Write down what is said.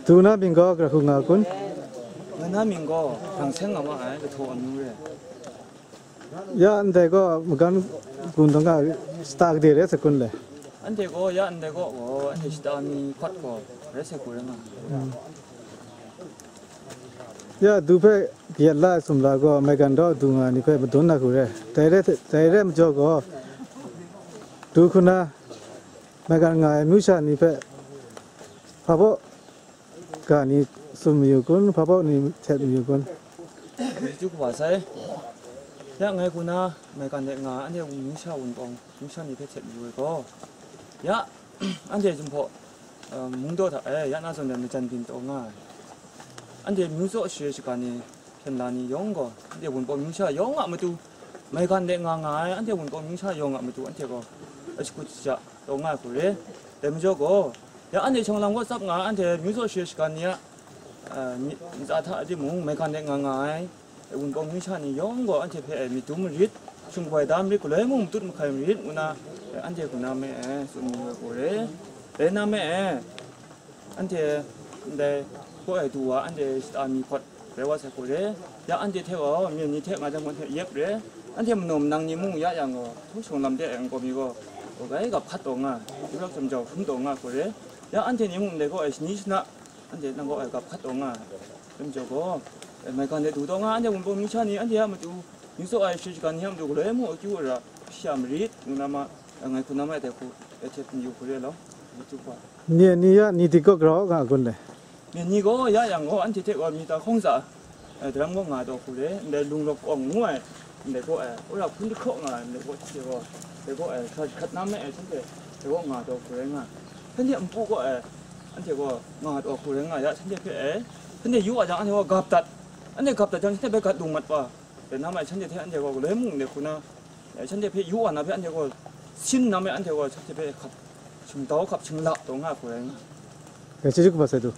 tu na bingo kra khu nga kun na mingo thằng sen ngama ai cái thô anh nuôi ya ande ko magan kun dong ga stock de re sakun le anh thấy có ya anh thấy có anh thấy sitä mi quát có rất sẽ cuối mà ya du phe ye la sum la ko magan do du nga ni phe don na khu re tai re mjo ko du khuna magan nga mu sha ni phe pha bo ka ni sum yu kun pha bo ni chet yu kun chú có bảo sao ya ngày cô na mày cần để ngà anh thấy cũng sao cũng còn cũng sao thì phải chết rồi có ya anh thấy chúng họ muốn đồ thật ya na xong rồi mình chân tin tổ ngà anh thấy muốn số学习个呢很难你用个anh thấy muốn bảo muốn sao用à mà tu mày cần để ngà ngà anh thấy muốn bảo muốn sao用à mà tu anh thấy có而且估计tổ ngà của đấy để mình cho có ya anh thấy trong lòng có sắp ngà anh thấy muốn số学习个呢你咋他就muốn mày cần để ngà ngà 운 봉미샤니 영거 안테 페 미둠 릿 중과에 담리 고 레몬 뚜름 카임 릿 우나 안테 구나메 수미고 고레 레나메 안테 근데 고에 두와 안테 스타미 컷 레와세 고레 야 안테 태워 미니 태 맞아 몬테 옙레 안테 놈 낭니 무 야양거 투송남데 앵거 미고 오가이가 팥동아 유럽 점저 흠동아 고레 야 안테 니무 내고 에스니스나 안테 난거 애가 팥동아 좀 저거 mày còn để thủ đông anh thì cũng bông miếng này anh thì mà tụ những số ai sử dụng cái hem tụ lấy mua chú rồi xem rít nhưng mà ngày hôm nay thì cũng để chết nhiều cái đó chú qua ni ni ya ni ti ko gro ga kun le ni có ya yang có anh thì thấy người ta không sợ để làm có ngài đồ cái đấy để lùng lộc ổng ngoài để có ôi là cũng không ngài để có chỉ có để có khát nam mẹ chúng để có ngài đồ cái đấy ngài thế thì ông phụ có anh thì có ngài đồ cái đấy ngài ya thế thì cái 근데 유아장 안에 와 갑다 안에 갑다 전 진짜 배가 동맛 봐 남아 천재 태 안에 고 레몬 내구나 천재 배 유아 나배 안에 고 신남에 안에 고 천재 배갑 지금 더 갑 증라 동아 고래 ke chi ku ba se tu